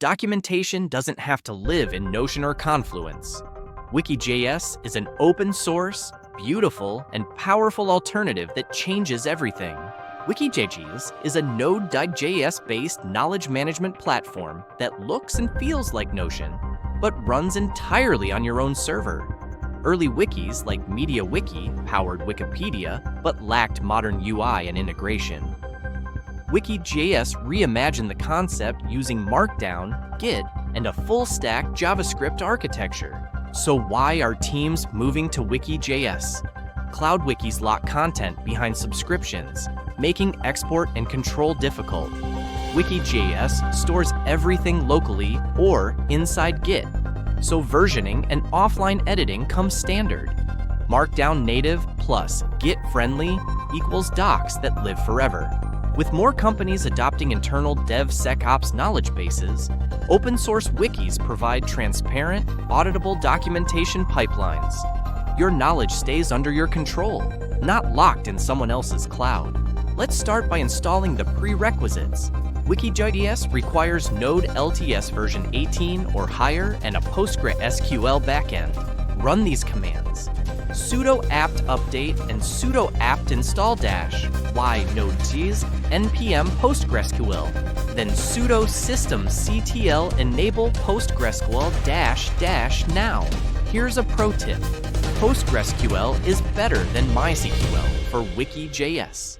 documentation doesn't have to live in Notion or Confluence. WikiJS is an open-source, beautiful, and powerful alternative that changes everything. Wiki.js is a Node.js-based knowledge management platform that looks and feels like Notion, but runs entirely on your own server. Early wikis like MediaWiki powered Wikipedia, but lacked modern UI and integration. Wiki.js reimagined the concept using Markdown, Git, and a full-stack JavaScript architecture. So why are teams moving to Wiki.js? Cloud wikis lock content behind subscriptions, making export and control difficult. Wiki.js stores everything locally or inside Git, so versioning and offline editing come standard. Markdown native plus Git friendly equals docs that live forever. With more companies adopting internal DevSecOps knowledge bases, open source wikis provide transparent, auditable documentation pipelines. Your knowledge stays under your control, not locked in someone else's cloud. Let's start by installing the prerequisites. Wiki.js requires Node LTS version 18 or higher and a PostgreSQL backend. Run these commands: sudo apt update and sudo apt install -y nodejs npm PostgreSQL. Then sudo systemctl enable PostgreSQL -- now. Here's a pro tip. PostgreSQL is better than MySQL for Wiki.js.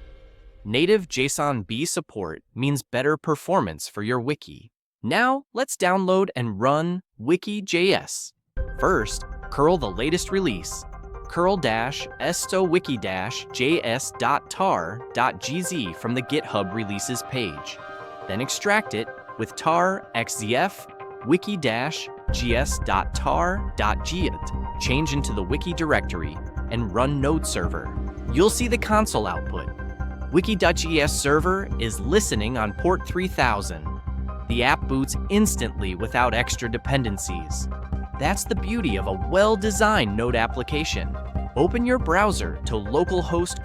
Native JSON-B support means better performance for your wiki. Now, let's download and run Wiki.js. First, curl the latest release, curl-stowiki-js.tar.gz from the GitHub releases page. Then extract it with tar xzf wiki-gs.tar.git, change into the wiki directory, and run node server. You'll see the console output. Wiki.js server is listening on port 3000. The app boots instantly without extra dependencies. That's the beauty of a well-designed Node application. Open your browser to localhost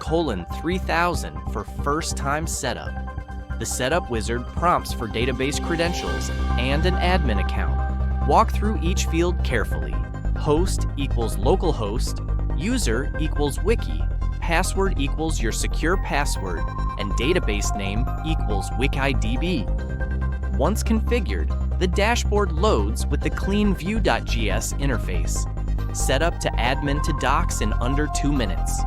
:3000 for first-time setup. The setup wizard prompts for database credentials and an admin account. Walk through each field carefully. Host equals localhost, user equals wiki, password equals your secure password, and database name equals wikidb. Once configured, the dashboard loads with the clean view.js interface. Set up to admin to docs in under 2 minutes.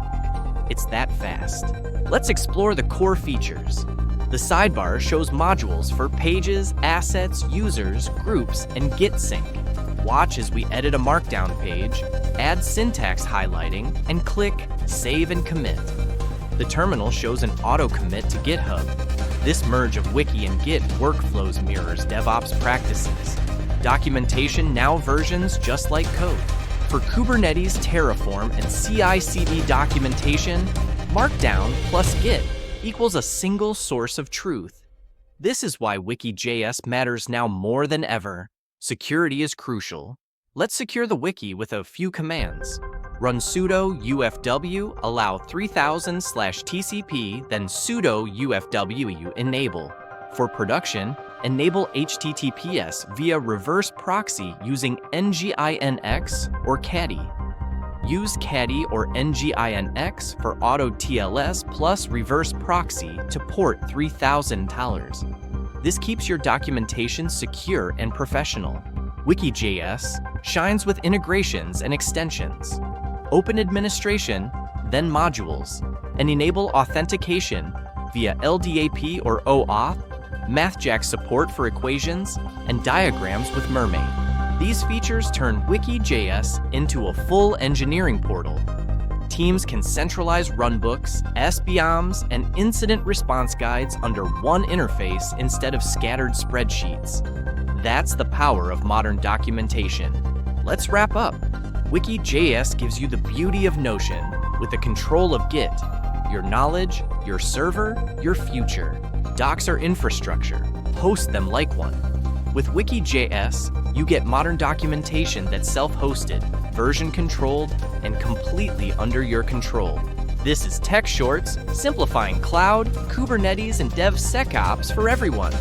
It's that fast. Let's explore the core features. The sidebar shows modules for pages, assets, users, groups, and Git sync. Watch as we edit a Markdown page, add syntax highlighting, and click Save and Commit. The terminal shows an auto-commit to GitHub. This merge of Wiki and Git workflows mirrors DevOps practices. Documentation now versions just like code. For Kubernetes, Terraform, and CI/CD documentation, Markdown plus Git equals a single source of truth. This is why Wiki.js matters now more than ever. Security is crucial. Let's secure the wiki with a few commands. Run sudo ufw allow 3000/tcp, then sudo ufw enable. For production, enable HTTPS via reverse proxy using nginx or caddy. Use caddy or nginx for auto TLS plus reverse proxy to port 3000 $. This keeps your documentation secure and professional. Wiki.js shines with integrations and extensions. Open administration, then modules, and enable authentication via LDAP or OAuth, MathJack support for equations, and diagrams with Mermaid. These features turn Wiki.js into a full engineering portal. Teams can centralize runbooks, SBOMs, and incident response guides under one interface instead of scattered spreadsheets. That's the power of modern documentation. Let's wrap up. Wiki.js gives you the beauty of Notion with the control of Git, your knowledge, your server, your future. Docs are infrastructure. Host them like one. With Wiki.js, you get modern documentation that's self-hosted, version-controlled, and completely under your control. This is Tech Shorts, simplifying cloud, Kubernetes, and DevSecOps for everyone.